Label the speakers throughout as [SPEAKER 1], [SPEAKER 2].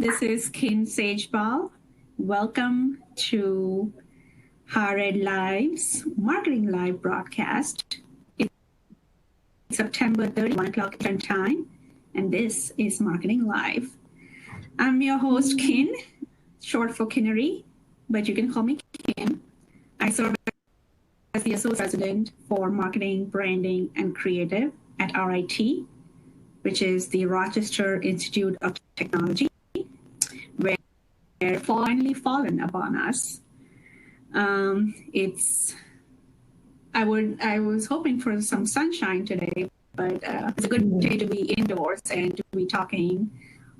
[SPEAKER 1] This is Kim Sageball. Welcome to Higher Live's Marketing Live broadcast. It's September 30, 1 o'clock Eastern Time, and this is Marketing Live. I'm your host, Kin, short for Kinnery, but you can call me Kim. I serve as the Associate President for Marketing, Branding, and Creative at RIT, which is the Rochester Institute of Technology, where finally fallen upon us. I was hoping for some sunshine today, but it's a good day to be indoors and to be talking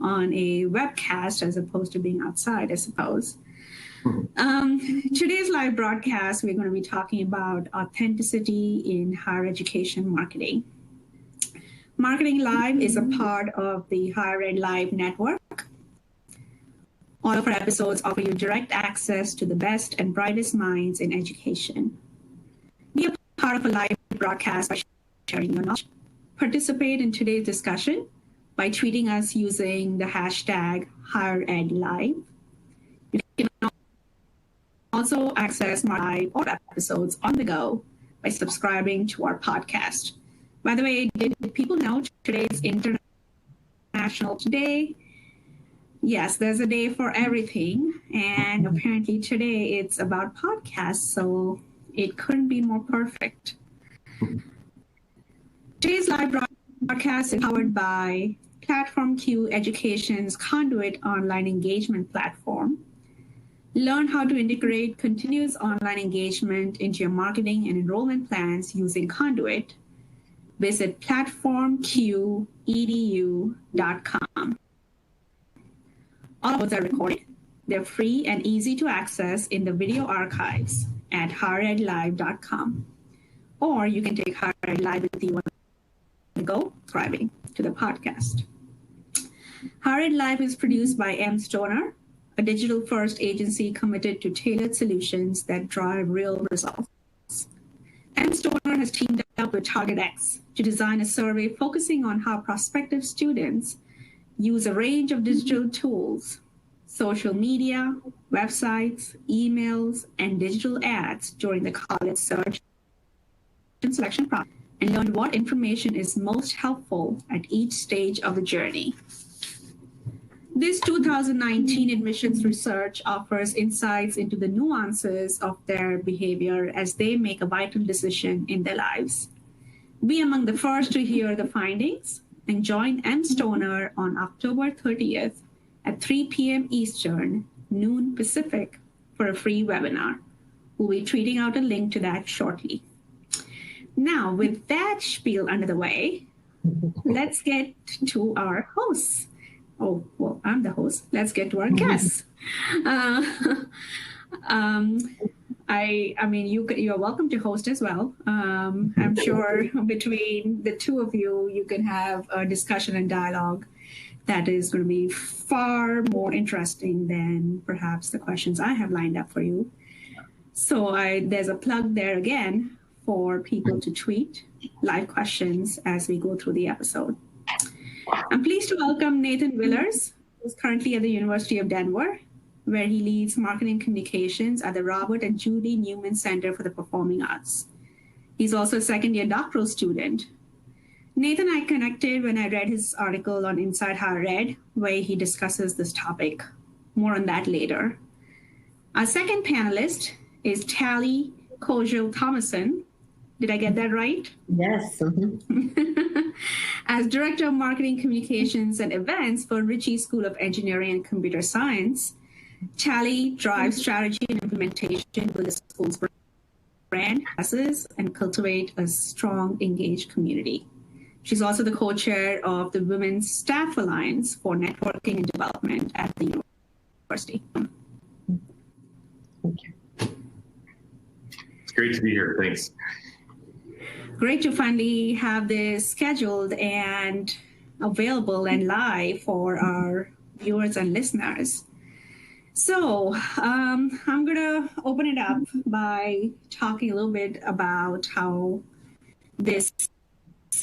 [SPEAKER 1] on a webcast as opposed to being outside, I suppose. Today's live broadcast, we're going to be talking about authenticity in higher education marketing. Marketing Live is a part of the Higher Ed Live network. All of our episodes offer you direct access to the best and brightest minds in education. Be a part of a live broadcast by sharing your knowledge. Participate in today's discussion by tweeting us using the hashtag HigherEdLive. You can also access my live or episodes on the go by subscribing to our podcast. By the way, did people know today is International Day? Yes, there's a day for everything. And apparently today it's about podcasts, so it couldn't be more perfect. Today's live broadcast is powered by Platform Q Education's Conduit online engagement platform. Learn how to integrate continuous online engagement into your marketing and enrollment plans using Conduit. Visit platformqedu.com. All of those are recorded. They're free and easy to access in the video archives at higheredlive.com. Or you can take Higher Ed Live with you on the go, subscribing to the podcast. Higher Ed Live is produced by M. Stoner, a digital-first agency committed to tailored solutions that drive real results. M. Stoner has teamed up with TargetX to design a survey focusing on how prospective students use a range of digital tools, social media, websites, emails, and digital ads during the college search and selection process, and learn what information is most helpful at each stage of the journey. This 2019 admissions research offers insights into the nuances of their behavior as they make a vital decision in their lives. Be among the first to hear the findings and join M. Stoner on October 30th at 3 p.m. Eastern, noon Pacific, for a free webinar. We'll be tweeting out a link to that shortly. Now, with that spiel under the way, let's get to our hosts. Oh, well, I'm the host. Let's get to our guests. I mean, you're welcome to host as well. I'm sure between the two of you, you can have a discussion and dialogue that is going to be far more interesting than perhaps the questions I have lined up for you. So there's a plug there again for people to tweet live questions as we go through the episode. I'm pleased to welcome Nathan Willers, who's currently at the University of Denver, where he leads marketing communications at the Robert and Judy Newman Center for the Performing Arts. He's also a second-year doctoral student. Nathan and I connected when I read his article on Inside Higher Ed, where he discusses this topic. More on that later. Our second panelist is Tally Kojal-Thomason. Did I get that right?
[SPEAKER 2] Yes.
[SPEAKER 1] As Director of Marketing Communications and Events for Ritchie School of Engineering and Computer Science, Tally drives strategy and implementation with the school's brand, classes, and cultivate a strong, engaged community. She's also the co-chair of the Women's Staff Alliance for Networking and Development at the university.
[SPEAKER 2] Okay.
[SPEAKER 3] It's great to be here. Thanks.
[SPEAKER 1] Great to finally have this scheduled and available and live for our viewers and listeners. So I'm going to open it up by talking a little bit about how this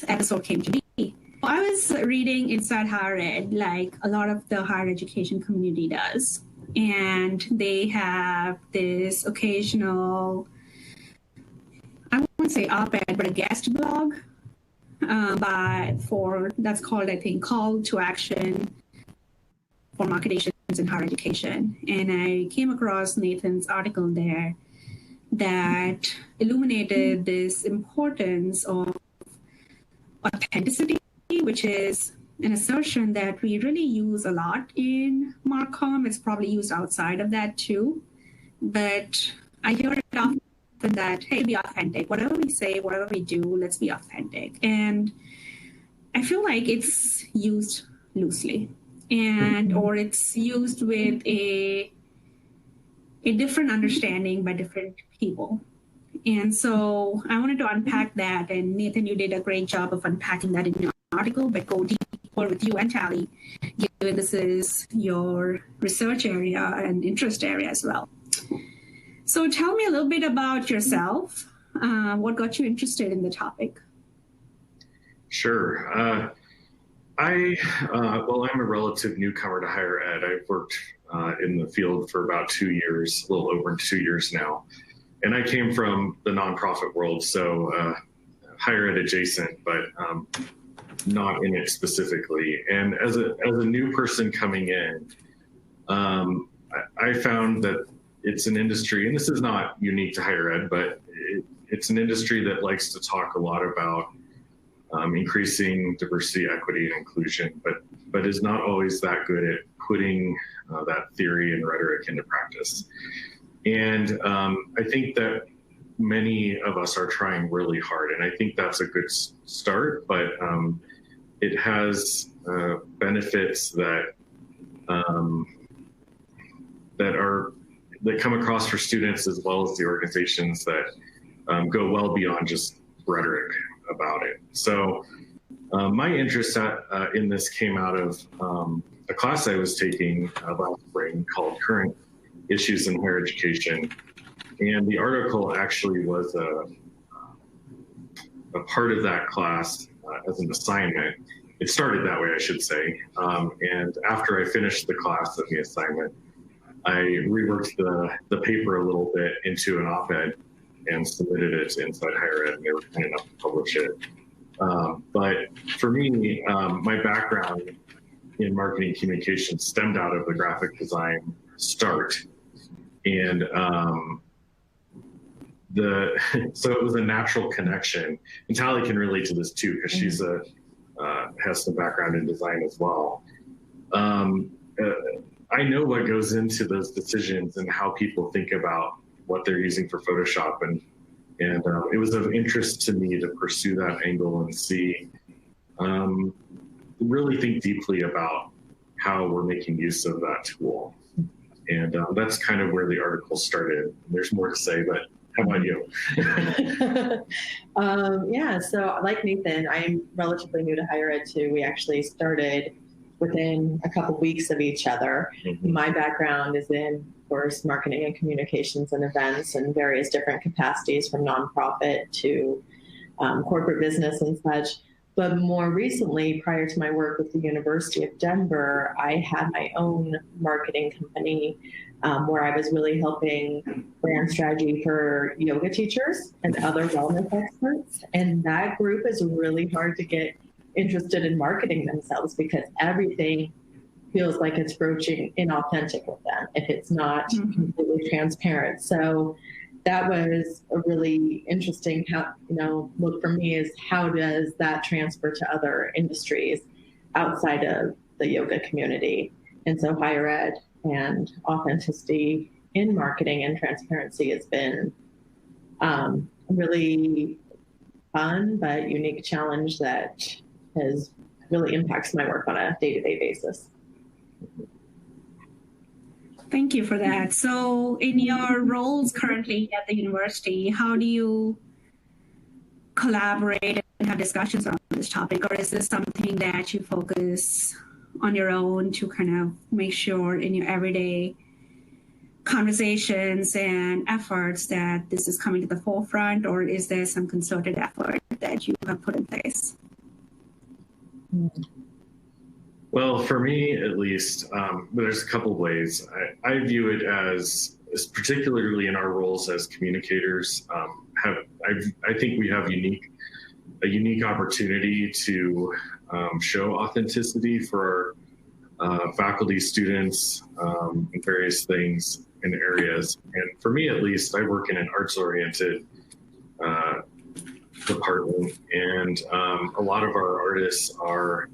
[SPEAKER 1] episode came to be. I was reading inside higher ed, like a lot of the higher education community does. And they have this occasional, I wouldn't say op-ed, but a guest blog that's called, I think, Call to Action for Market in Higher Education. And I came across Nathan's article there that illuminated this importance of authenticity, which is an assertion that we really use a lot in Marcom. It's probably used outside of that too. But I hear it often that, hey, be authentic. Whatever we say, whatever we do, let's be authentic. And I feel like it's used loosely or it's used with a different understanding by different people. And so I wanted to unpack that. And Nathan, you did a great job of unpacking that in your article, but go deeper with you and Tally, given this is your research area and interest area as well. So tell me a little bit about yourself. What got you interested in the topic?
[SPEAKER 3] Sure. I'm a relative newcomer to higher ed. I've worked in the field for about 2 years, a little over 2 years now. And I came from the nonprofit world, so higher ed adjacent, but not in it specifically. And as a new person coming in, I found that it's an industry, and this is not unique to higher ed, but it's an industry that likes to talk a lot about increasing diversity, equity, and inclusion, but is not always that good at putting that theory and rhetoric into practice. And I think that many of us are trying really hard, and I think that's a good start, but it has benefits that come across for students as well as the organizations that go well beyond just rhetoric about it. So my interest in this came out of a class I was taking last spring called Current Issues in Higher Education. And the article actually was a part of that class as an assignment. It started that way, I should say. And after I finished the class and the assignment, I reworked the paper a little bit into an op-ed and submitted it to Inside Higher Ed, and they were kind enough to publish it. But for me, my background in marketing communications stemmed out of the graphic design start. And so it was a natural connection. And Tally can relate to this too, because she's has some background in design as well. I know what goes into those decisions and how people think about what they're using for Photoshop, and it was of interest to me to pursue that angle and see, really think deeply about how we're making use of that tool. And that's kind of where the article started. There's more to say, but how about you?
[SPEAKER 2] Yeah, so like Nathan, I am relatively new to higher ed too. We actually started within a couple weeks of each other. Mm-hmm. My background is in, of course, marketing and communications and events in various different capacities, from nonprofit to corporate business and such. But more recently, prior to my work with the University of Denver, I had my own marketing company where I was really helping brand strategy for yoga teachers and other wellness experts. And that group is really hard to get interested in marketing themselves, because everything feels like it's broaching inauthentic with them if it's not completely transparent. So that was a really interesting look for me, is how does that transfer to other industries outside of the yoga community? And so higher ed and authenticity in marketing and transparency has been really fun but unique challenge that has really impacts my work on a day-to-day basis.
[SPEAKER 1] Thank you for that. So in your roles currently at the university, how do you collaborate and have discussions on this topic? Or is this something that you focus on your own to kind of make sure in your everyday conversations and efforts that this is coming to the forefront? Or is there some concerted effort that you have put in place?
[SPEAKER 3] Well, for me, at least, there's a couple of ways. I view it as particularly in our roles as communicators, I think we have a unique opportunity to show authenticity for our faculty, students, and various things in areas. And for me, at least, I work in an arts-oriented department, and a lot of our artists are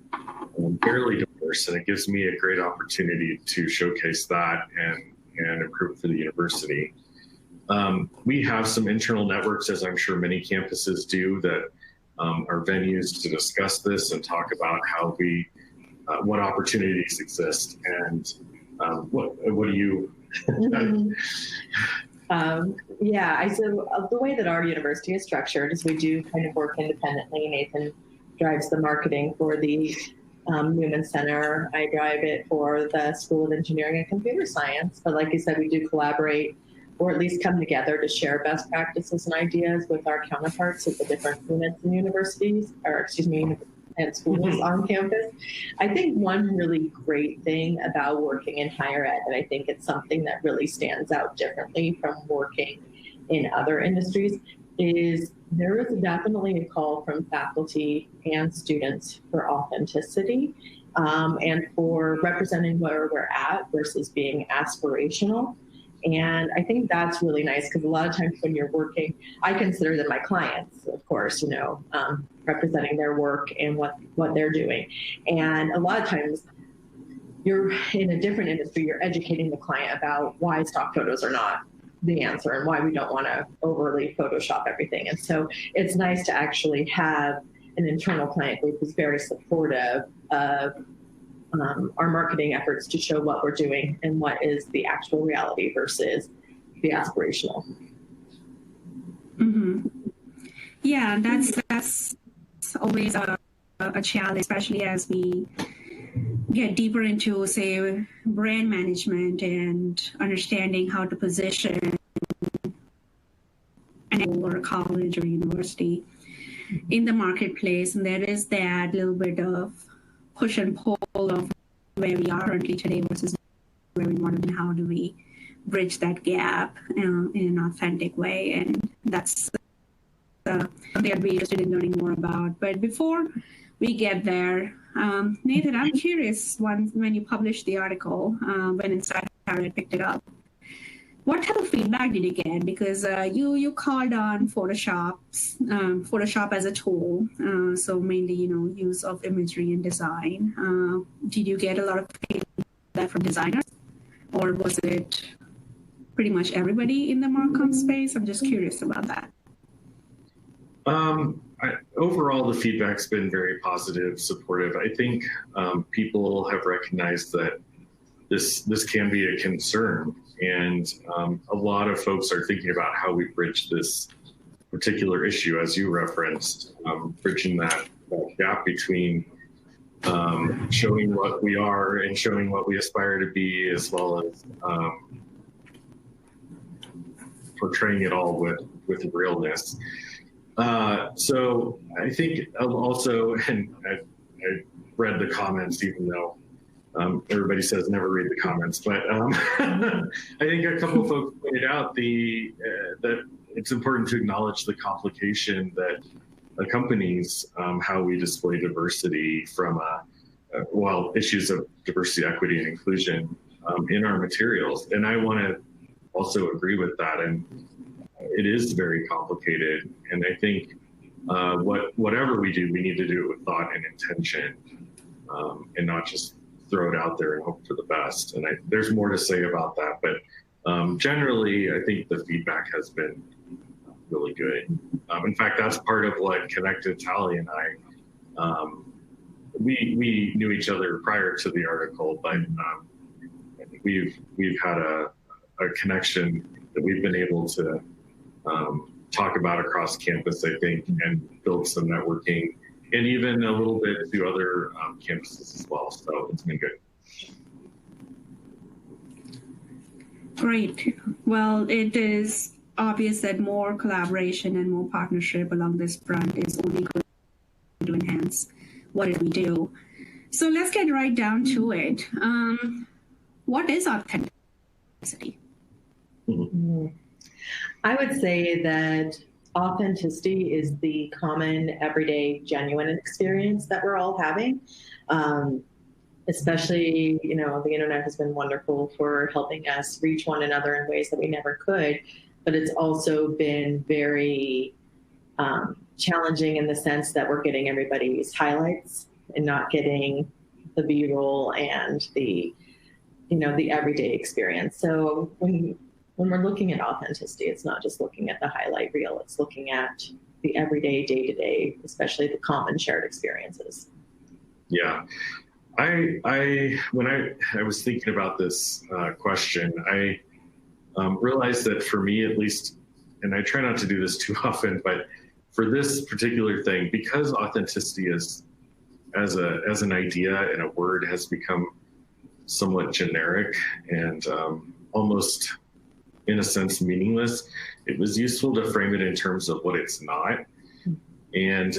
[SPEAKER 3] fairly diverse, and it gives me a great opportunity to showcase that and improve for the university. We have some internal networks, as I'm sure many campuses do, that are venues to discuss this and talk about how what opportunities exist, and what do you?
[SPEAKER 2] So the way that our university is structured is we do kind of work independently. Nathan drives the marketing for the Newman Center. I drive it for the School of Engineering and Computer Science. But like you said, we do collaborate, or at least come together to share best practices and ideas with our counterparts at the different units and universities, or excuse me, and schools on campus. I think one really great thing about working in higher ed, and I think it's something that really stands out differently from working in other industries, is there is definitely a call from faculty and students for authenticity, and for representing where we're at versus being aspirational. And I think that's really nice, because a lot of times when you're working, I consider them my clients, of course, representing their work and what they're doing. And a lot of times you're in a different industry, you're educating the client about why stock photos are not the answer and why we don't want to overly Photoshop everything. And so it's nice to actually have an internal client group who's very supportive of our marketing efforts to show what we're doing and what is the actual reality versus the aspirational.
[SPEAKER 1] Mm-hmm. Yeah, that's always a challenge, especially as we get deeper into, say, brand management and understanding how to position or a college or university in the marketplace. And there is that little bit of push and pull of where we are currently today versus where we want to be. How do we bridge that gap in an authentic way? And that's something I'd be interested in learning more about. But before we get there, Nathan, I'm curious, when you published the article, when Inside Harriet picked it up, what type of feedback did you get? Because you called on Photoshop as a tool, so mainly use of imagery and design. Did you get a lot of feedback from designers, or was it pretty much everybody in the Marcom space? I'm just curious about that.
[SPEAKER 3] Overall, the feedback's been very positive, supportive. I think people have recognized that this can be a concern, and a lot of folks are thinking about how we bridge this particular issue, as you referenced, bridging that gap between showing what we are and showing what we aspire to be, as well as portraying it all with realness. So I think also, and I read the comments, even though everybody says never read the comments, but I think a couple of folks pointed out that it's important to acknowledge the complication that accompanies how we display diversity from issues of diversity, equity, and inclusion in our materials. And I want to also agree with that. And it is very complicated. And I think whatever we do, we need to do it with thought and intention, and not just throw it out there and hope for the best. And there's more to say about that, but generally, I think the feedback has been really good. In fact, that's part of what connected Tali and I. We knew each other prior to the article, but I think we've had a connection that we've been able to talk about across campus, I think, and build some networking, and even a little bit to other campuses as well. So it's been good.
[SPEAKER 1] Great. Well, it is obvious that more collaboration and more partnership along this front is only going to enhance what did we do? So let's get right down to it. What is authenticity?
[SPEAKER 2] I would say that authenticity is the common, everyday, genuine experience that we're all having. Especially, the internet has been wonderful for helping us reach one another in ways that we never could, but it's also been very challenging in the sense that we're getting everybody's highlights and not getting the B-roll and the everyday experience. So when we're looking at authenticity, it's not just looking at the highlight reel, it's looking at the everyday, day-to-day, especially the common shared experiences.
[SPEAKER 3] Yeah. When I was thinking about this question, I realized that for me at least, and I try not to do this too often, but for this particular thing, because authenticity is as an idea and a word has become somewhat generic and almost in a sense meaningless, it was useful to frame it in terms of what it's not. And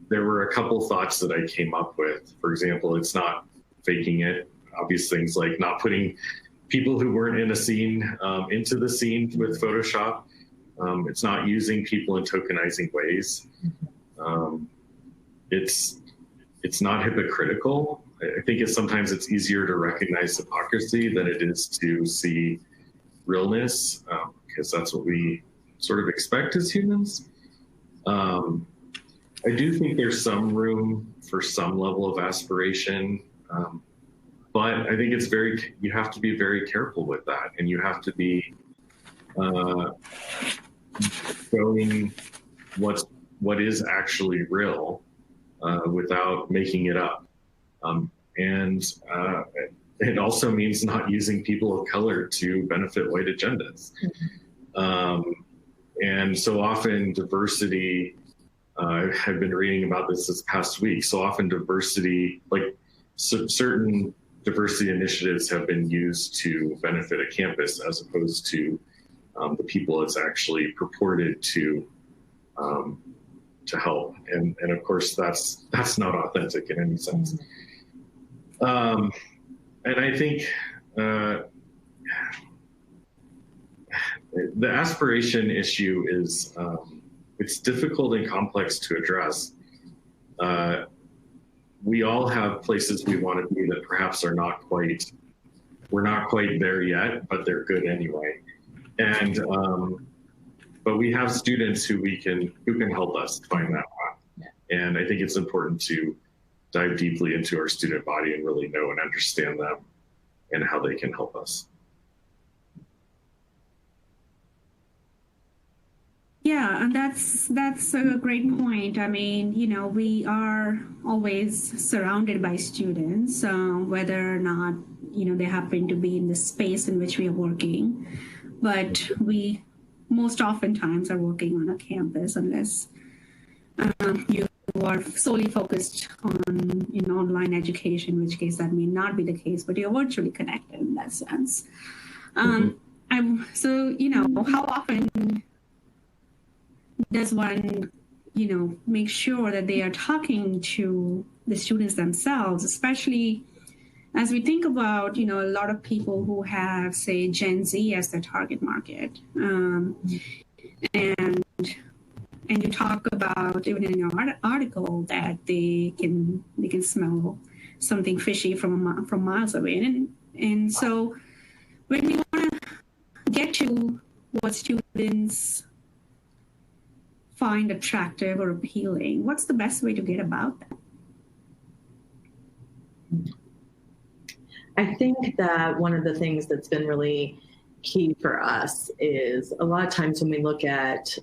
[SPEAKER 3] there were a couple thoughts that I came up with. For example, it's not faking it. Obvious things like not putting people who weren't in a scene into the scene with Photoshop. It's not using people in tokenizing ways. It's not hypocritical. I think sometimes it's easier to recognize hypocrisy than it is to see realness, because that's what we sort of expect as humans. I do think there's some room for some level of aspiration, but I think you have to be very careful with that, and you have to be showing what is actually real without making it up. And it also means not using people of color to benefit white agendas. And so often diversity, I've been reading about this past week, so often diversity, like certain diversity initiatives have been used to benefit a campus as opposed to the people it's actually purported to help. And of course, that's not authentic in any sense. And I think the aspiration issue is it's difficult and complex to address. We all have places we want to be that perhaps we're not quite there yet, but they're good anyway. And but we have students who can help us find that path. And I think it's important to dive deeply into our student body and really know and understand them and how they can help us.
[SPEAKER 1] Yeah, and that's a great point. I mean, we are always surrounded by students, whether or not, they happen to be in the space in which we are working. But we most oftentimes are working on a campus unless you are solely focused on online education, in which case that may not be the case, but you're virtually connected in that sense. So, how often does one, make sure that they are talking to the students themselves, especially as we think about, a lot of people who have, say, Gen Z as their target market. And you talk about, even in your article, that they can smell something fishy from miles away. And so when we want to get to what students find attractive or appealing, what's the best way to get about that?
[SPEAKER 2] I think that one of the things that's been really key for us is a lot of times when we look at,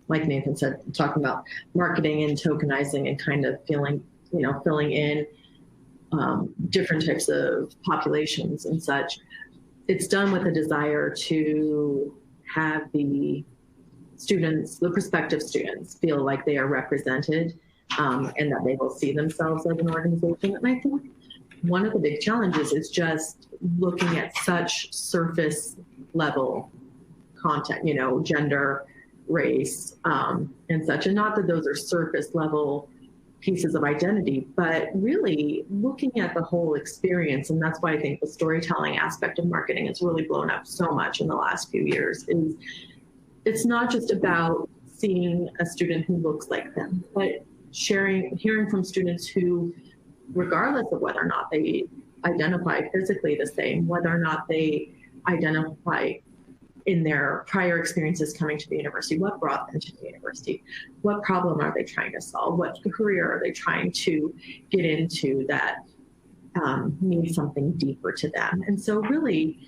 [SPEAKER 2] like Nathan said, talking about marketing and tokenizing and kind of filling in different types of populations and such, it's done with a desire to have the prospective students feel like they are represented and that they will see themselves as an organization. And I think one of the big challenges is just looking at such surface level content, gender, race, and such. And not that those are surface level pieces of identity, but really looking at the whole experience. And that's why I think the storytelling aspect of marketing has really blown up so much in the last few years. Is it's not just about seeing a student who looks like them, but hearing from students who, regardless of whether or not they identify physically the same, whether or not they identify in their prior experiences coming to the university, what brought them to the university, what problem are they trying to solve, what career are they trying to get into that means something deeper to them. And so really,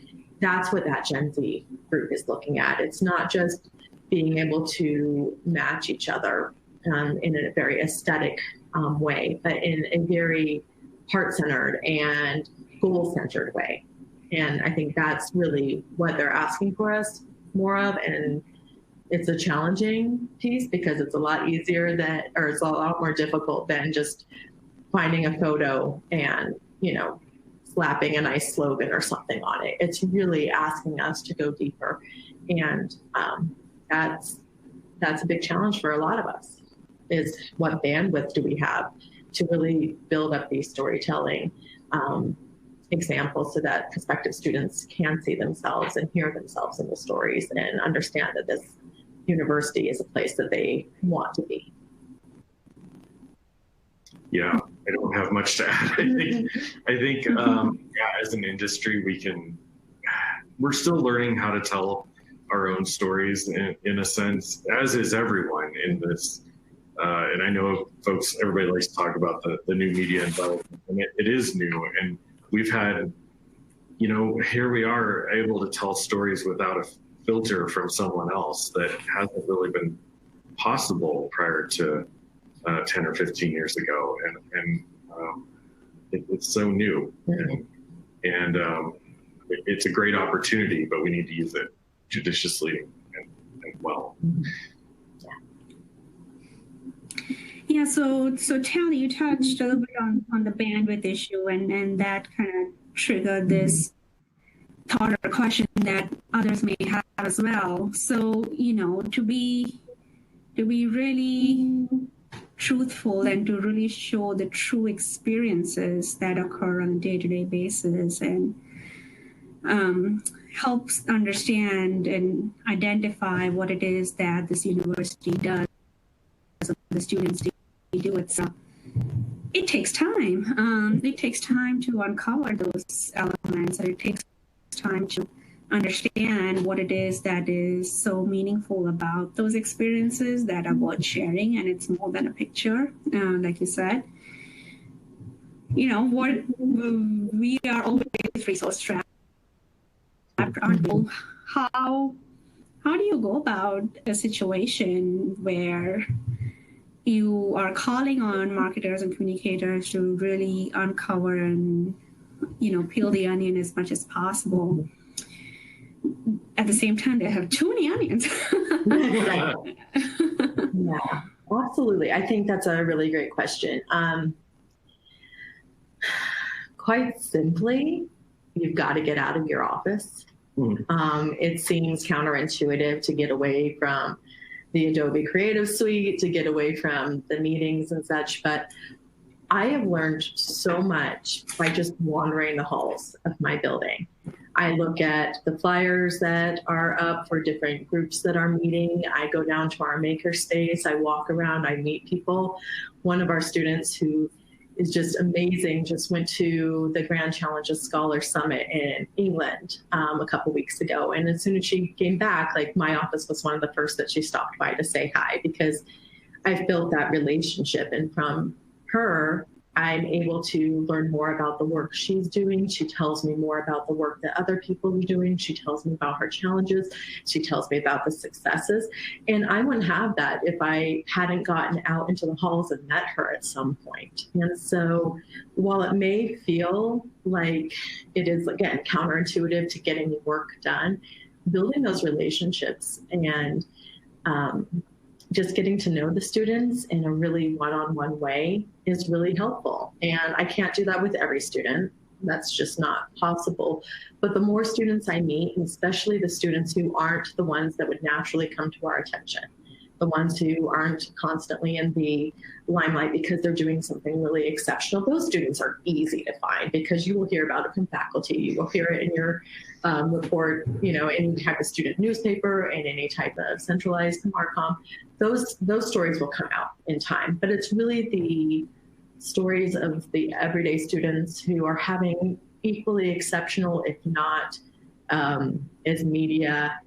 [SPEAKER 2] that's what that Gen Z group is looking at. It's not just being able to match each other in a very aesthetic way, but in a very heart-centered and goal-centered way. And I think that's really what they're asking for us more of. And it's a challenging piece because it's a lot easier or it's a lot more difficult than just finding a photo and, slapping a nice slogan or something on it. It's really asking us to go deeper. And that's a big challenge for a lot of us, is what bandwidth do we have to really build up these storytelling examples so that prospective students can see themselves and hear themselves in the stories and understand that this university is a place that they want to be.
[SPEAKER 3] Yeah, I don't have much to add. I think as an industry, we're still learning how to tell our own stories in a sense, as is everyone in this. And I know everybody likes to talk about the new media environment, and it is new. And we've had, here we are able to tell stories without a filter from someone else that hasn't really been possible prior to 10 or 15 years ago. And it's so new. And it's a great opportunity, but we need to use it judiciously and well.
[SPEAKER 1] Yeah, so Tally, you touched a little bit on the bandwidth issue, and that kind of triggered this thought or question that others may have as well. So, to be really truthful and to really show the true experiences that occur on a day-to-day basis, and helps understand and identify what it is that this university does, the students do it. So it takes time. It takes time to uncover those elements, and it takes time to understand what it is that is so meaningful about those experiences that are worth sharing. And it's more than a picture, like you said. What we are always resource strapped. How do you go about a situation where you are calling on marketers and communicators to really uncover and, peel the onion as much as possible? At the same time, they have too many onions.
[SPEAKER 2] Yeah, absolutely. I think that's a really great question. Quite simply, you've got to get out of your office. It seems counterintuitive to get away from the Adobe Creative Suite, to get away from the meetings and such, but I have learned so much by just wandering the halls of my building. I look at the flyers that are up for different groups that are meeting. I go down to our maker space. I walk around. I meet people. One of our students who is just amazing just went to the Grand Challenges Scholar Summit in England a couple weeks ago. And as soon as she came back, my office was one of the first that she stopped by to say hi, because I've built that relationship. And from her, I'm able to learn more about the work she's doing. She tells me more about the work that other people are doing. She tells me about her challenges. She tells me about the successes. And I wouldn't have that if I hadn't gotten out into the halls and met her at some point. And so while it may feel like it is, again, counterintuitive to getting work done, building those relationships and just getting to know the students in a really one-on-one way is really helpful. And I can't do that with every student. That's just not possible. But the more students I meet, and especially the students who aren't the ones that would naturally come to our attention, the ones who aren't constantly in the limelight because they're doing something really exceptional. Those students are easy to find because you will hear about it from faculty. You will hear it in your report, in any type of student newspaper and any type of centralized Marcom. Those stories will come out in time. But it's really the stories of the everyday students who are having equally exceptional, if not as media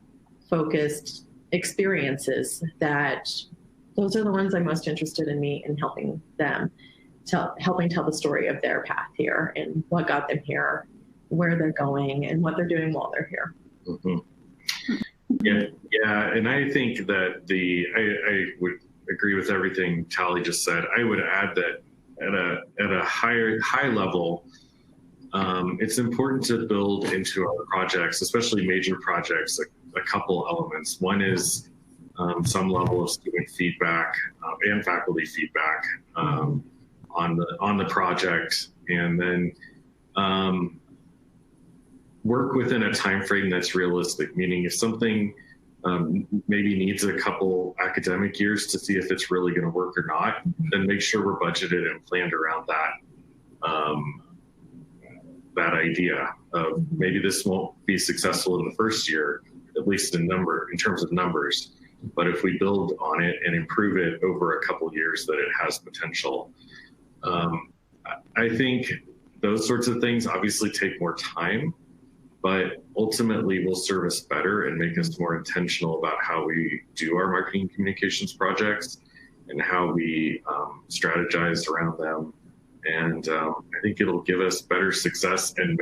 [SPEAKER 2] focused experiences, that those are the ones I'm most interested in helping them helping tell the story of their path here and what got them here, where they're going, and what they're doing while they're here.
[SPEAKER 3] Yeah, and I think that I would agree with everything Tally just said. I would add that at a high level, it's important to build into our projects, especially major projects, a couple elements. One is some level of student feedback and faculty feedback on the project, and then work within a time frame that's realistic. Meaning, if something maybe needs a couple academic years to see if it's really going to work or not, then make sure we're budgeted and planned around that idea of maybe this won't be successful in the first year, at least in terms of numbers. But if we build on it and improve it over a couple of years, that it has potential. I think those sorts of things obviously take more time, but ultimately will serve us better and make us more intentional about how we do our marketing communications projects and how we strategize around them. And I think it'll give us better success and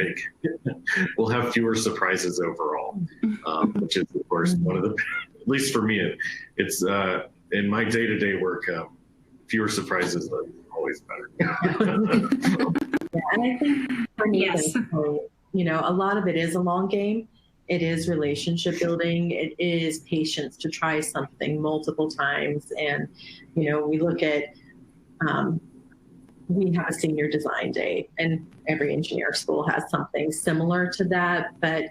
[SPEAKER 3] we'll have fewer surprises overall, which is, of course, one of the, at least for me, it's in my day-to-day work, fewer surprises are always better.
[SPEAKER 2] And I think for me,
[SPEAKER 1] Yes.
[SPEAKER 2] a lot of it is a long game. It is relationship building. It is patience to try something multiple times. And, we look at, we have a senior design day, and every engineer school has something similar to that. But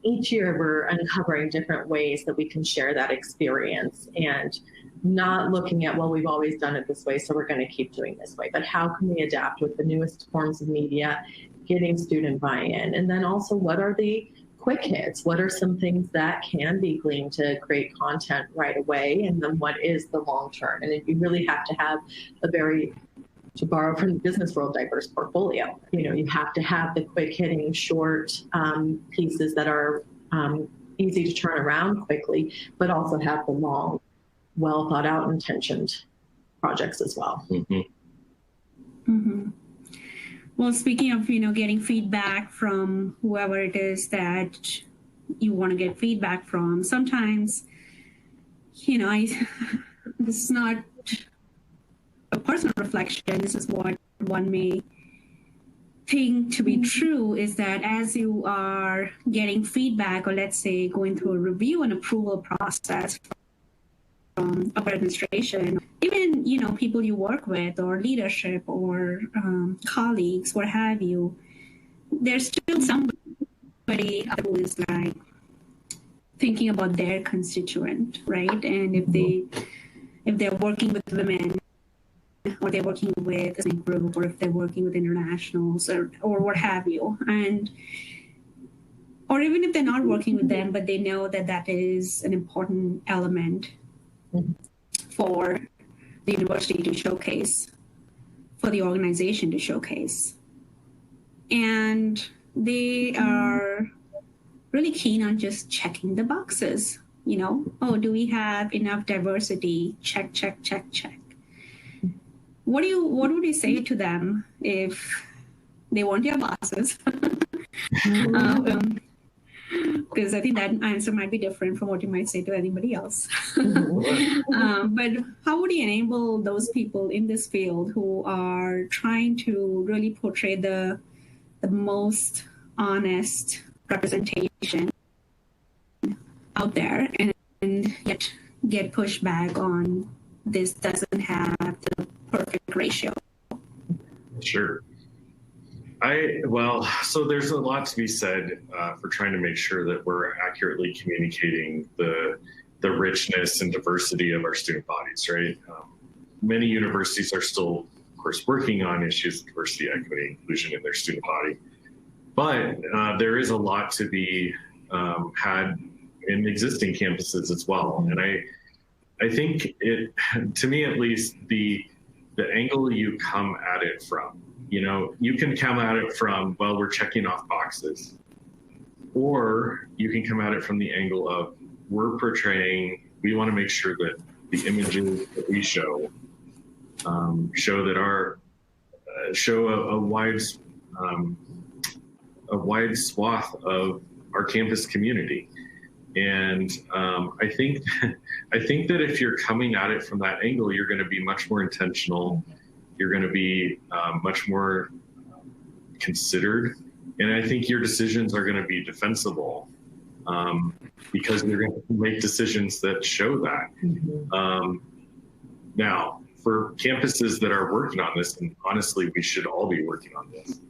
[SPEAKER 2] each year we're uncovering different ways that we can share that experience and not looking at, well, we've always done it this way, so we're going to keep doing this way. But how can we adapt with the newest forms of media, getting student buy-in? And then also, what are the quick hits? What are some things that can be gleaned to create content right away? And then what is the long term? And you really have to have a very, to borrow from the business world, diverse portfolio. You have to have the quick hitting short pieces that are easy to turn around quickly, but also have the long, well thought out, intentioned projects as well.
[SPEAKER 1] Well, speaking of, getting feedback from whoever it is that you want to get feedback from, sometimes, this is not a personal reflection. This is what one may think to be true, is that as you are getting feedback, or let's say going through a review and approval process from upper administration, even, people you work with or leadership or colleagues, what have you, there's still somebody who is like thinking about their constituent, right? And if they're working with women, or they're working with a group, or if they're working with internationals or what have you, or even if they're not working with them, but they know that that is an important element for the university to showcase, for the organization to showcase. And they are really keen on just checking the boxes, oh, do we have enough diversity? Check, check, check, check. What would you say to them if they weren't your bosses? Because I think that answer might be different from what you might say to anybody else. But how would you enable those people in this field who are trying to really portray the most honest representation out there, and yet get pushback on this doesn't have the perfect ratio?
[SPEAKER 3] Sure. So there's a lot to be said for trying to make sure that we're accurately communicating the the richness and diversity of our student bodies, right? Many universities are still, of course, working on issues of diversity, equity, inclusion in their student body. But there is a lot to be had in existing campuses as well. And I think it, to me at least, the angle you come at it from, you can come at it from, well, we're checking off boxes. Or you can come at it from the angle of, we're portraying, we want to make sure that the images that we show show a wide swath of our campus community. And I think that if you're coming at it from that angle, you're going to be much more intentional. You're going to be much more considered. And I think your decisions are going to be defensible because you're going to make decisions that show that. Now, for campuses that are working on this, and honestly, we should all be working on this.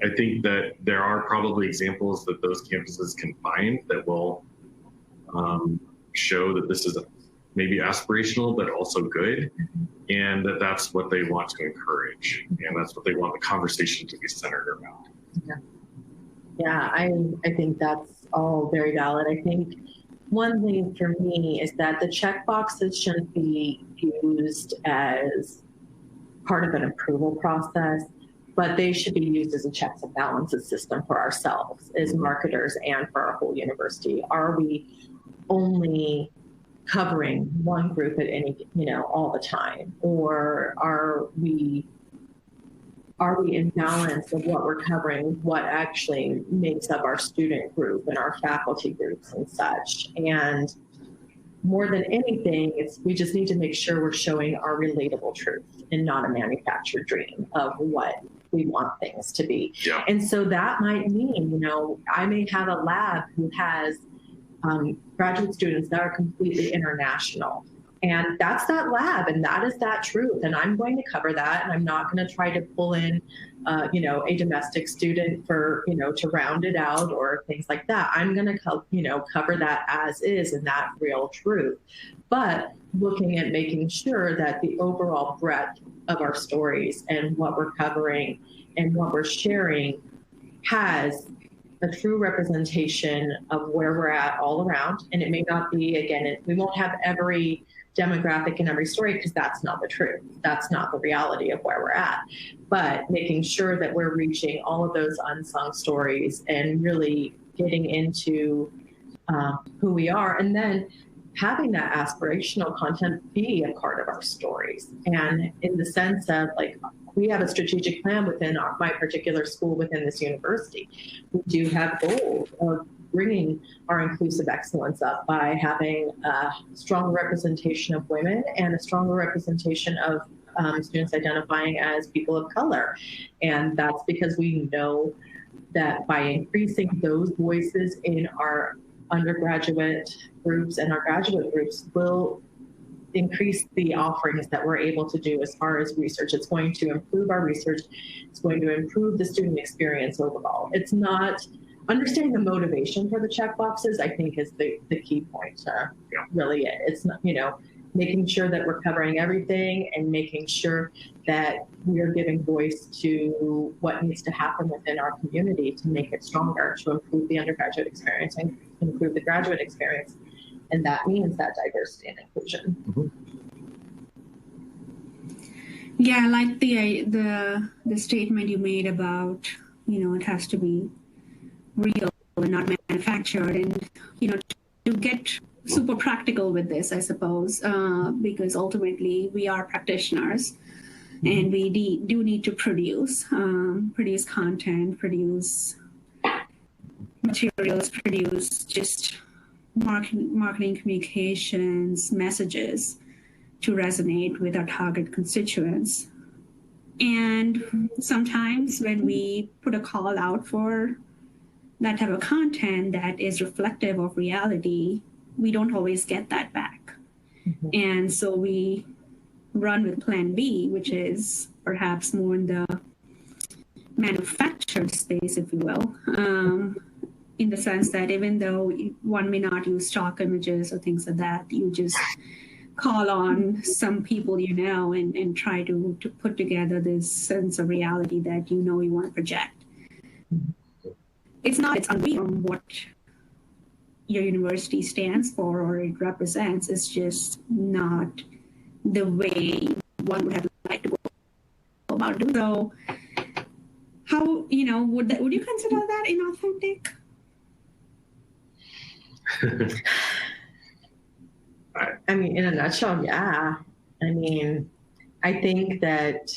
[SPEAKER 3] I think that there are probably examples that those campuses can find that will show that this is maybe aspirational, but also good, and that's what they want to encourage, and that's what they want the conversation to be centered around.
[SPEAKER 2] Yeah, I think that's all very valid. I think one thing for me is that the checkboxes shouldn't be used as part of an approval process, but they should be used as a checks and balances system for ourselves as marketers and for our whole university. Are we only covering one group at any, all the time? Or are we in balance of what we're covering, what actually makes up our student group and our faculty groups and such? And more than anything, we just need to make sure we're showing our relatable truth and not a manufactured dream of what we want things to be.
[SPEAKER 3] Yeah.
[SPEAKER 2] And so that might mean, I may have a lab who has graduate students that are completely international. And that's that lab, and that is that truth. And I'm going to cover that, and I'm not going to try to pull in, a domestic student for, to round it out or things like that. I'm going to, cover that as is and that real truth. But looking at making sure that the overall breadth of our stories and what we're covering and what we're sharing has a true representation of where we're at all around. And it may not be, again, we won't have every demographic in every story because that's not the truth. That's not the reality of where we're at. But making sure that we're reaching all of those unsung stories and really getting into who we are, and then having that aspirational content be a part of our stories. And in the sense of, like, we have a strategic plan within my particular school within this university. We do have goals of bringing our inclusive excellence up by having a stronger representation of women and a stronger representation of students identifying as people of color. And that's because we know that by increasing those voices in our undergraduate groups and our graduate groups will increase the offerings that we're able to do as far as research. It's going to improve our research. It's going to improve the student experience overall. It's not understanding the motivation for the checkboxes, I think, is the key point to really it. It's not, making sure that we're covering everything and making sure that we are giving voice to what needs to happen within our community to make it stronger, to improve the undergraduate experience and improve the graduate experience. And that means that diversity and inclusion.
[SPEAKER 1] Yeah, I like the statement you made about, it has to be real and not manufactured, and to get super practical with this, I suppose, because ultimately we are practitioners, and we do need to produce content, produce materials, produce just marketing communications, messages to resonate with our target constituents. And sometimes when we put a call out for that type of content that is reflective of reality, we don't always get that back. And so we run with plan B, which is perhaps more in the manufactured space, if you will. in the sense that even though one may not use stock images or things like that, you just call on some people you know and try to put together this sense of reality that you know you want to project. It's unreal from what your university stands for or it represents. It's just not the way one would have liked to go about it. So how, would you consider that inauthentic?
[SPEAKER 2] I mean, in a nutshell, yeah. I mean, I think that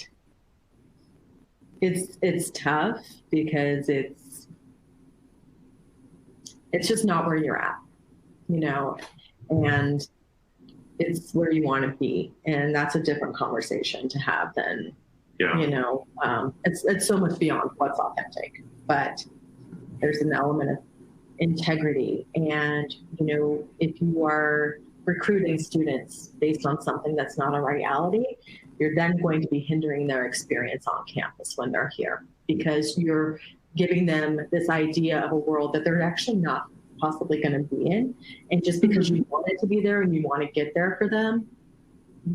[SPEAKER 2] it's tough because it's just not where you're at, and it's where you want to be, and that's a different conversation to have than, it's so much beyond what's authentic, but there's an element of integrity, and if you are recruiting students based on something that's not a reality, you're then going to be hindering their experience on campus when they're here, because you're giving them this idea of a world that they're actually not possibly going to be in. And just because you want it to be there and you want to get there for them,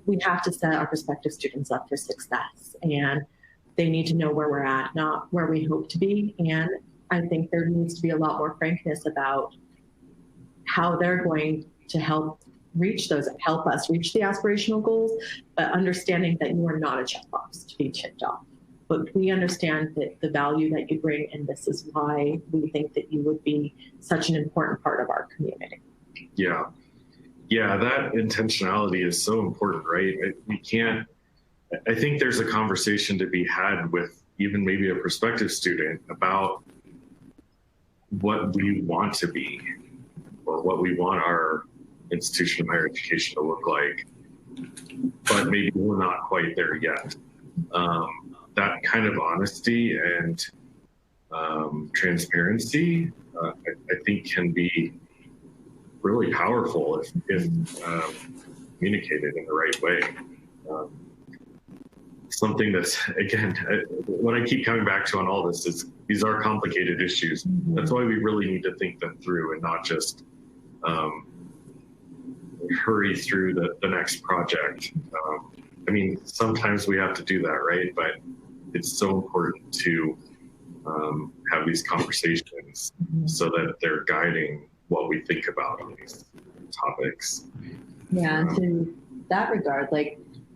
[SPEAKER 2] we have to set our prospective students up for success. And they need to know where we're at, not where we hope to be. And I think there needs to be a lot more frankness about how they're going to help us reach the aspirational goals, but understanding that you are not a checkbox to be checked off. But we understand that the value that you bring, and this is why we think that you would be such an important part of our community.
[SPEAKER 3] Yeah, that intentionality is so important, right? I think there's a conversation to be had with even maybe a prospective student about what we want to be, or what we want our institution of higher education to look like, but maybe we're not quite there yet. That kind of honesty and transparency, I think, can be really powerful if communicated in the right way. Something that's, again, what I keep coming back to on all this is these are complicated issues. That's why we really need to think them through and not just hurry through the next project. I mean, sometimes we have to do that, right? But it's so important to have these conversations so that they're guiding what we think about on these topics.
[SPEAKER 2] Yeah, and to that regard,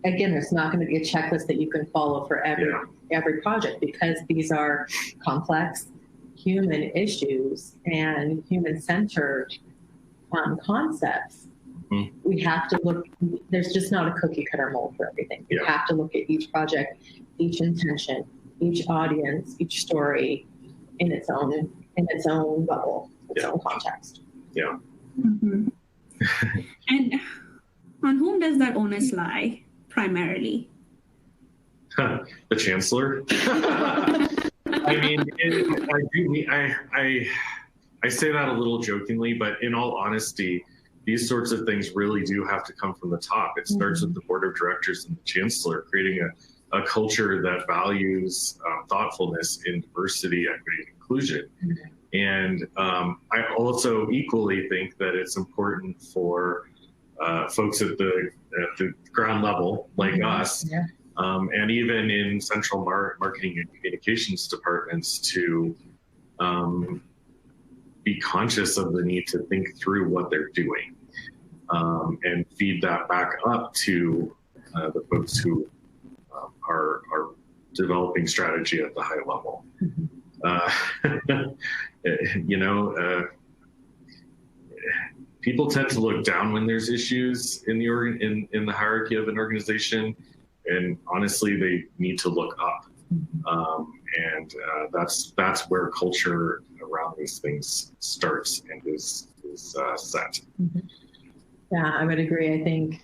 [SPEAKER 2] again, there's not going to be a checklist that you can follow for every project, because these are complex human issues and human-centered concepts. We have to look, there's just not a cookie cutter mold for everything. We have to look at each project, each intention, each audience, each story in its own bubble, its own context.
[SPEAKER 3] Yeah.
[SPEAKER 1] And on whom does that onus lie primarily?
[SPEAKER 3] The chancellor. I mean, I say that a little jokingly, but in all honesty, these sorts of things really do have to come from the top. It starts with the board of directors and the chancellor, creating a culture that values thoughtfulness in diversity, equity, and inclusion. And I also equally think that it's important for folks at the ground level, like us, and even in central marketing and communications departments, to be conscious of the need to think through what they're doing, and feed that back up to the folks who are developing strategy at the high level. People tend to look down when there's issues in the hierarchy of an organization, and honestly, they need to look up. And that's where culture around these things starts and is set.
[SPEAKER 2] Yeah, I would agree. I think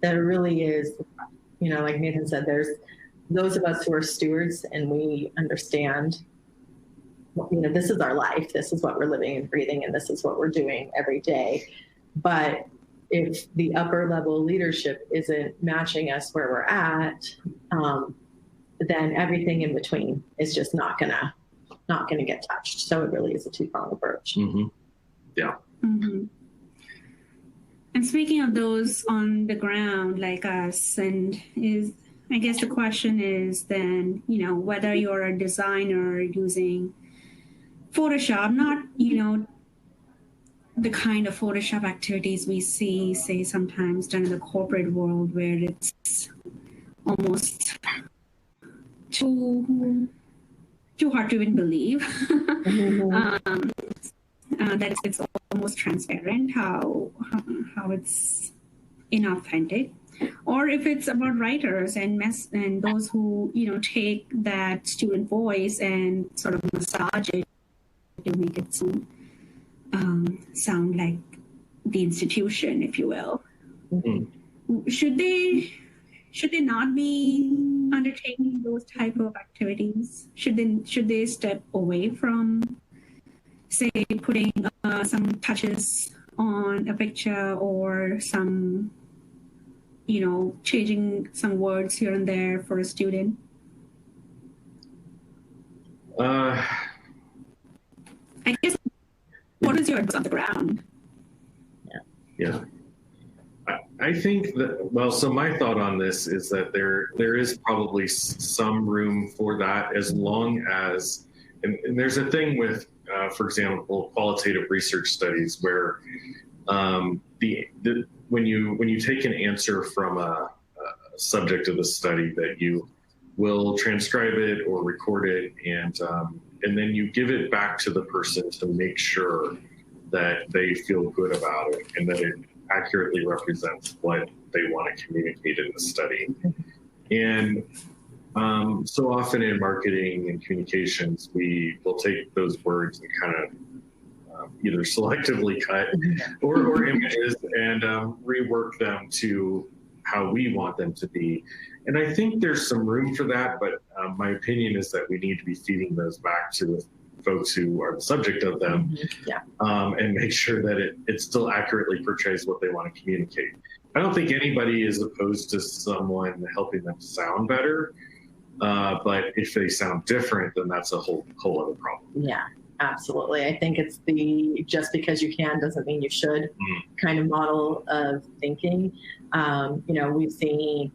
[SPEAKER 2] that it really is, like Nathan said, there's those of us who are stewards, and we understand, this is our life, this is what we're living and breathing, and this is what we're doing every day. But if the upper level leadership isn't matching us where we're at, then everything in between is just not gonna not going to get touched. So it really is a two-pronged approach.
[SPEAKER 3] Mm-hmm. Yeah.
[SPEAKER 1] Mm-hmm. And speaking of those on the ground like us, I guess the question is then, whether you're a designer using Photoshop, not, the kind of Photoshop activities we see, say, sometimes done in the corporate world where it's almost too hard to even believe.
[SPEAKER 2] Mm-hmm.
[SPEAKER 1] That it's almost transparent how it's inauthentic, or if it's about writers and those who take that student voice and sort of massage it to make it sound like the institution, if you will.
[SPEAKER 3] Mm-hmm.
[SPEAKER 1] Should they not be undertaking those type of activities? Should they step away from, say, putting some touches on a picture or some, changing some words here and there for a student? I guess, what is your advice on the ground?
[SPEAKER 3] Yeah. I think that, so my thought on this is that there is probably some room for that, as long as, and there's a thing with, for example, qualitative research studies where when you take an answer from a subject of the study, that you will transcribe it or record it, and then you give it back to the person to make sure that they feel good about it and that it accurately represents what they want to communicate in the study. And so often in marketing and communications, we will take those words and kind of either selectively cut or images and rework them to how we want them to be. And I think there's some room for that, but my opinion is that we need to be feeding those back to the folks who are the subject of them, and make sure that it still accurately portrays what they want to communicate. I don't think anybody is opposed to someone helping them sound better, but if they sound different, then that's a whole other problem.
[SPEAKER 2] Yeah, absolutely. I think it's the just because you can doesn't mean you should kind of model of thinking. We've seen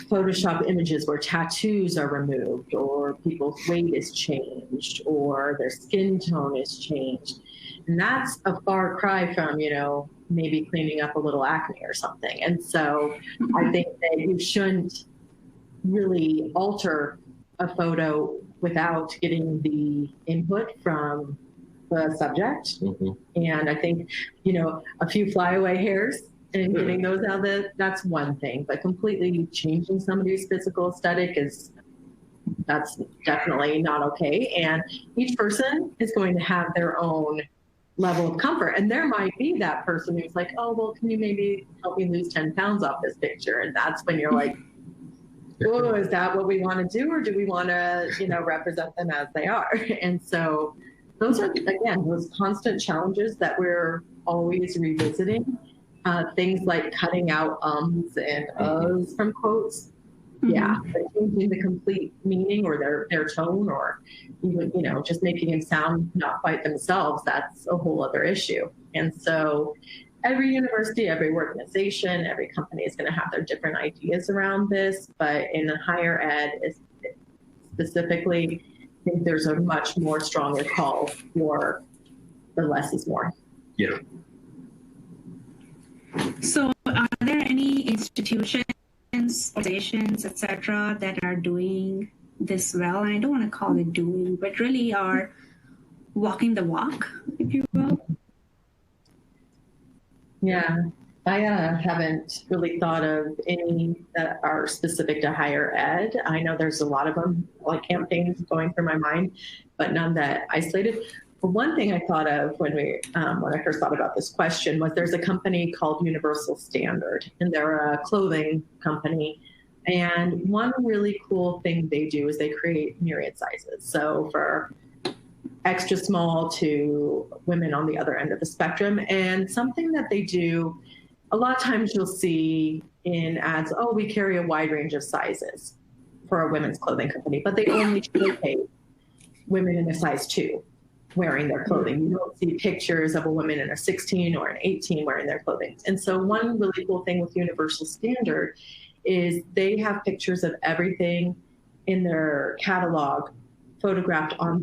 [SPEAKER 2] Photoshop images where tattoos are removed, or people's weight is changed, or their skin tone is changed. And that's a far cry from, maybe cleaning up a little acne or something. And so I think that you shouldn't really alter a photo without getting the input from the subject. Mm-hmm. And I think, a few flyaway hairs and getting those out that's one thing, but completely changing somebody's physical aesthetic that's definitely not okay. And each person is going to have their own level of comfort. And there might be that person who's like, oh, well, can you maybe help me lose 10 pounds off this picture? And that's when you're like, oh, is that what we want to do? Or do we want to, represent them as they are? And so those are, again, those constant challenges that we're always revisiting. Things like cutting out ums and uhs from quotes. Mm-hmm. Yeah, but changing the complete meaning or their tone, or even, just making them sound not quite themselves, that's a whole other issue. And so every university, every organization, every company is going to have their different ideas around this. But in higher ed specifically, I think there's a much more stronger call for the less is more.
[SPEAKER 3] Yeah.
[SPEAKER 1] So are there any institutions, organizations, etc., that are doing this well? And I don't want to call it doing, but really are walking the walk, if you will?
[SPEAKER 2] Yeah, I haven't really thought of any that are specific to higher ed. I know there's a lot of them, like campaigns going through my mind, but none that isolated. But one thing I thought of when I first thought about this question was there's a company called Universal Standard, and they're a clothing company. And one really cool thing they do is they create myriad sizes. So for extra small to women on the other end of the spectrum. And something that they do, a lot of times you'll see in ads, oh, we carry a wide range of sizes for a women's clothing company, but they only showcase women in a size 2 wearing their clothing. You don't see pictures of a woman in a 16 or an 18 wearing their clothing. And so one really cool thing with Universal Standard is they have pictures of everything in their catalog photographed on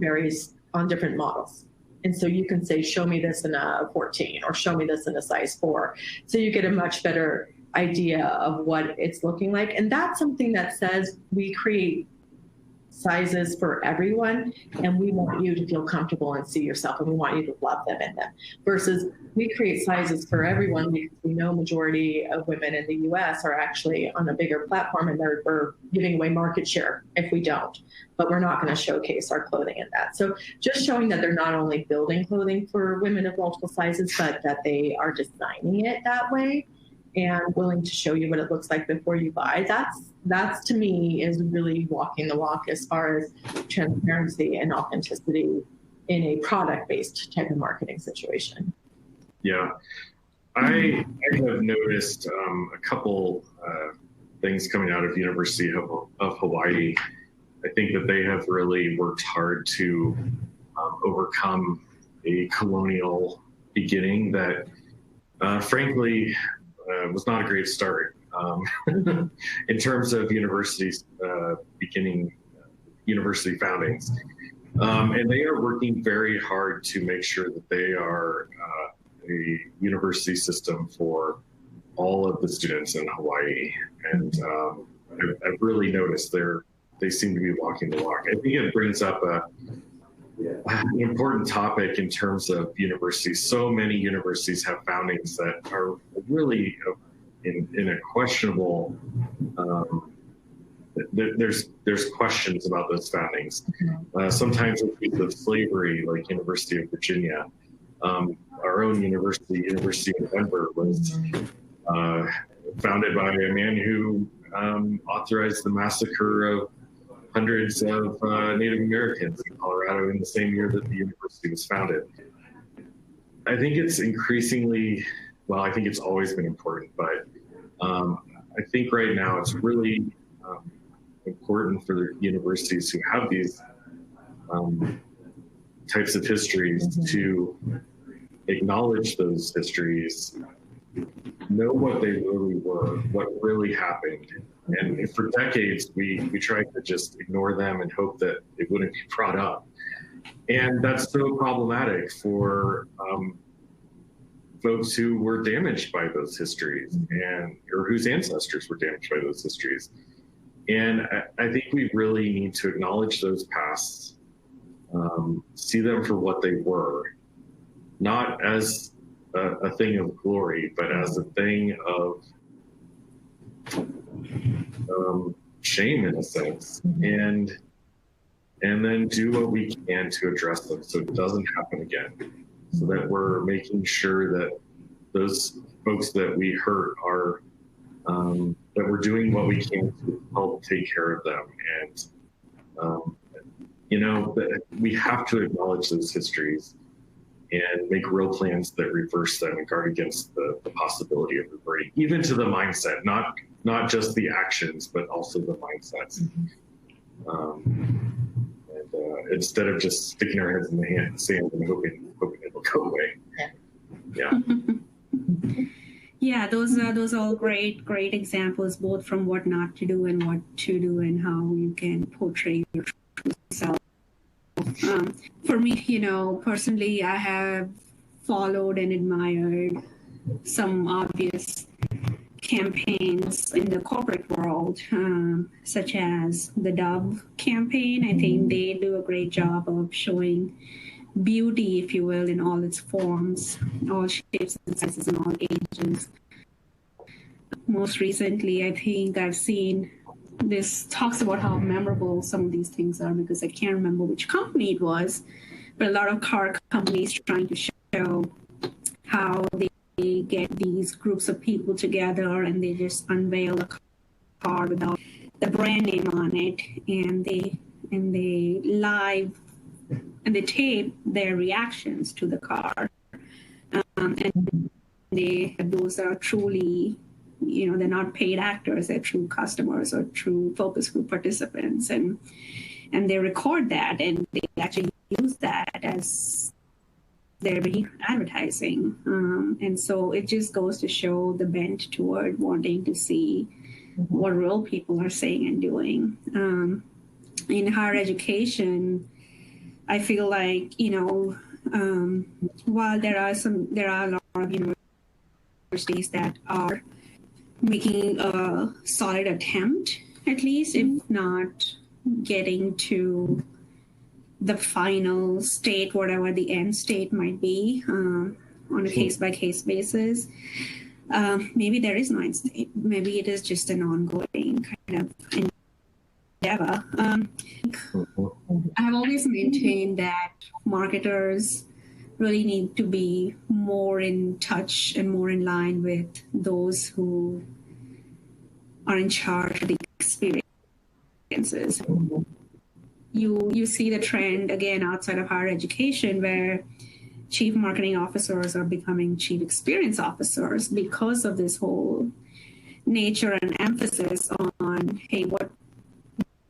[SPEAKER 2] different models. And so you can say, show me this in a 14 or show me this in a size 4. So you get a much better idea of what it's looking like. And that's something that says we create sizes for everyone, and we want you to feel comfortable and see yourself, and we want you to love them in them. Versus we create sizes for everyone because we know majority of women in the US are actually on a bigger platform, and we're giving away market share if we don't. But we're not going to showcase our clothing in that. So just showing that they're not only building clothing for women of multiple sizes, but that they are designing it that way and willing to show you what it looks like before you buy. That's to me is really walking the walk as far as transparency and authenticity in a product-based type of marketing situation.
[SPEAKER 3] Yeah, I have noticed a couple things coming out of University of Hawaii. I think that they have really worked hard to overcome a colonial beginning that, frankly, was not a great start in terms of universities university foundings. And they are working very hard to make sure that they are a university system for all of the students in Hawaii. And I've really noticed they seem to be walking the walk. I think it brings up an important topic in terms of universities. So many universities have foundings that are really in a questionable, there's questions about those foundings. Sometimes in case of slavery, like University of Virginia, our own University of Denver was founded by a man who authorized the massacre of hundreds of Native Americans in Colorado in the same year that the university was founded. I think it's increasingly, well, I think it's always been important, but I think right now it's really important for the universities who have these types of histories to acknowledge those histories, know what they really were, what really happened. And for decades, we tried to just ignore them and hope that it wouldn't be brought up. And that's so problematic for folks who were damaged by those histories or whose ancestors were damaged by those histories. And I think we really need to acknowledge those pasts, see them for what they were, not as a thing of glory, but as a thing of shame in a sense, and then do what we can to address them so it doesn't happen again, so that we're making sure that those folks that we hurt are that we're doing what we can to help take care of them. And we have to acknowledge those histories and make real plans that reverse them and guard against the possibility of reverting, even to the mindset, not just the actions, but also the mindsets. Instead of just sticking our heads in the sand and hoping it'll go away. Yeah.
[SPEAKER 1] Yeah, those are all great examples, both from what not to do and what to do, and how you can portray your true self. For me, personally, I have followed and admired some obvious campaigns in the corporate world, such as the Dove campaign. I think they do a great job of showing beauty, if you will, in all its forms, all shapes and sizes and all ages. Most recently, I think I've seen this talks about how memorable some of these things are, because I can't remember which company it was, but a lot of car companies trying to show how they get these groups of people together and they just unveil a car without the brand name on it, and they live and they tape their reactions to the car, and those are truly, they're not paid actors, they're true customers or true focus group participants. And and they record that, and they actually use that as their advertising. And so it just goes to show the bent toward wanting to see what real people are saying and doing. In higher education, I feel like, while there are a lot of universities that are making a solid attempt, at least, if not getting to the final state, whatever the end state might be, on a case-by-case basis. Maybe there is no end state. Maybe it is just an ongoing kind of endeavor. I have always maintained that marketers really need to be more in touch and more in line with those who are in charge of the experiences. You see the trend again outside of higher education, where chief marketing officers are becoming chief experience officers because of this whole nature and emphasis on, hey, what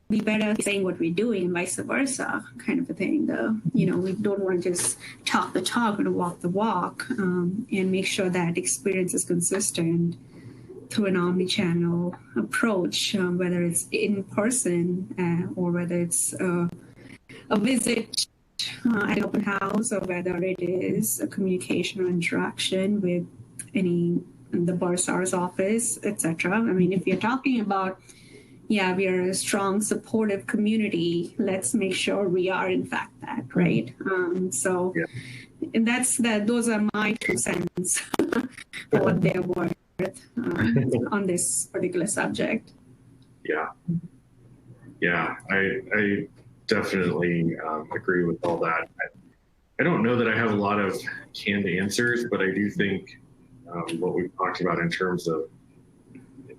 [SPEAKER 1] we better be saying what we're doing and vice versa, kind of a thing. We don't want to just talk the talk and walk the walk, and make sure that experience is consistent through an omni-channel approach, whether it's in person or whether it's a visit at an open house, or whether it is a communication or interaction with the bursar's office, etc. I mean, if you're talking about, we are a strong, supportive community, let's make sure we are in fact that, right? And those are my 2 cents for what they're worth on this particular subject.
[SPEAKER 3] I definitely agree with all that. I don't know that I have a lot of canned answers, but I do think what we've talked about in terms of,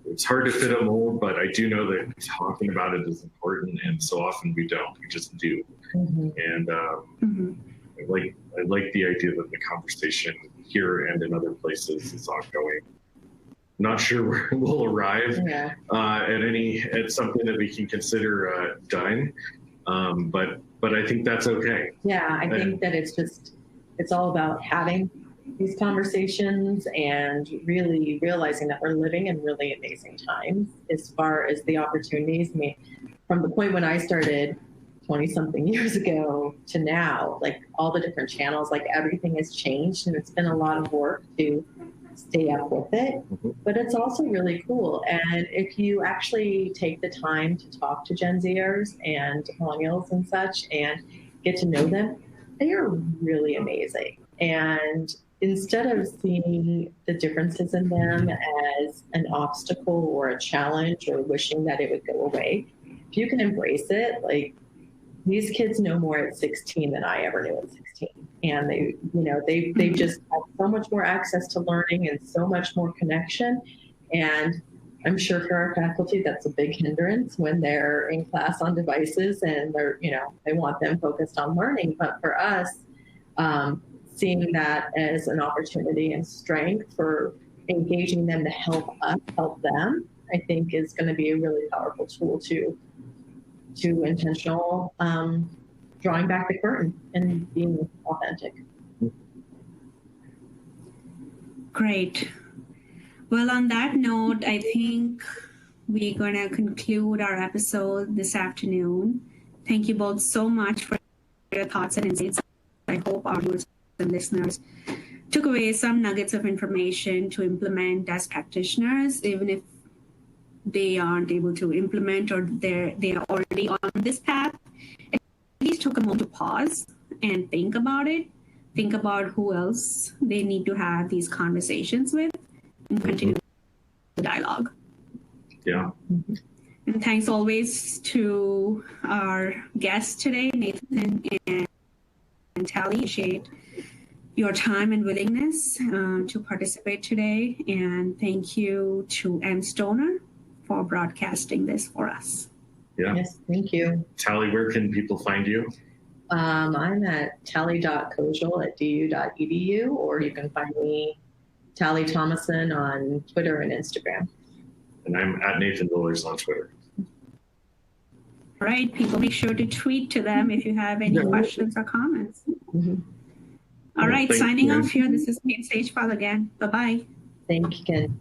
[SPEAKER 3] it's hard to fit a mold, but I do know that talking about it is important, and so often we don't. We just do. And I like the idea that the conversation here and in other places is ongoing. Not sure where we'll arrive at something that we can consider done, but I think that's okay.
[SPEAKER 2] I think that it's all about having these conversations and really realizing that we're living in really amazing times as far as the opportunities. I mean, from the point when I started 20 something years ago to now, like all the different channels, like everything has changed, and it's been a lot of work to stay up with it, but it's also really cool. And if you actually take the time to talk to Gen Zers and millennials and such and get to know them, they are really amazing. And instead of seeing the differences in them as an obstacle or a challenge or wishing that it would go away, if you can embrace it, like these kids know more at 16 than I ever knew at 16. And they just have so much more access to learning and so much more connection. And I'm sure for our faculty, that's a big hindrance when they're in class on devices and they want them focused on learning. But for us, seeing that as an opportunity and strength for engaging them to help us help them, I think is going to be a really powerful tool to intentional drawing back the curtain and being authentic.
[SPEAKER 1] Great. Well, on that note, I think we're going to conclude our episode this afternoon. Thank you both so much for your thoughts and insights. I hope our viewers and listeners took away some nuggets of information to implement as practitioners, even if they aren't able to implement or they are already on this path. At least took a moment to pause and think about it. Think about who else they need to have these conversations with and continue the dialogue.
[SPEAKER 3] Yeah.
[SPEAKER 1] And thanks always to our guests today, Nathan and Tally. Appreciate your time and willingness to participate today. And thank you to M. Stoner for broadcasting this for us.
[SPEAKER 3] Yeah.
[SPEAKER 2] Yes, thank you.
[SPEAKER 3] Tally, where can people find you?
[SPEAKER 2] I'm at tally.kojal@du.edu, or you can find me, Tally Thomason, on Twitter and Instagram.
[SPEAKER 3] And I'm at Nathan Willers on Twitter.
[SPEAKER 1] right, people, make sure to tweet to them if you have any questions or comments. All right, signing off here. This is Kate Sagepal again. Bye-bye.
[SPEAKER 2] Thank you, Ken.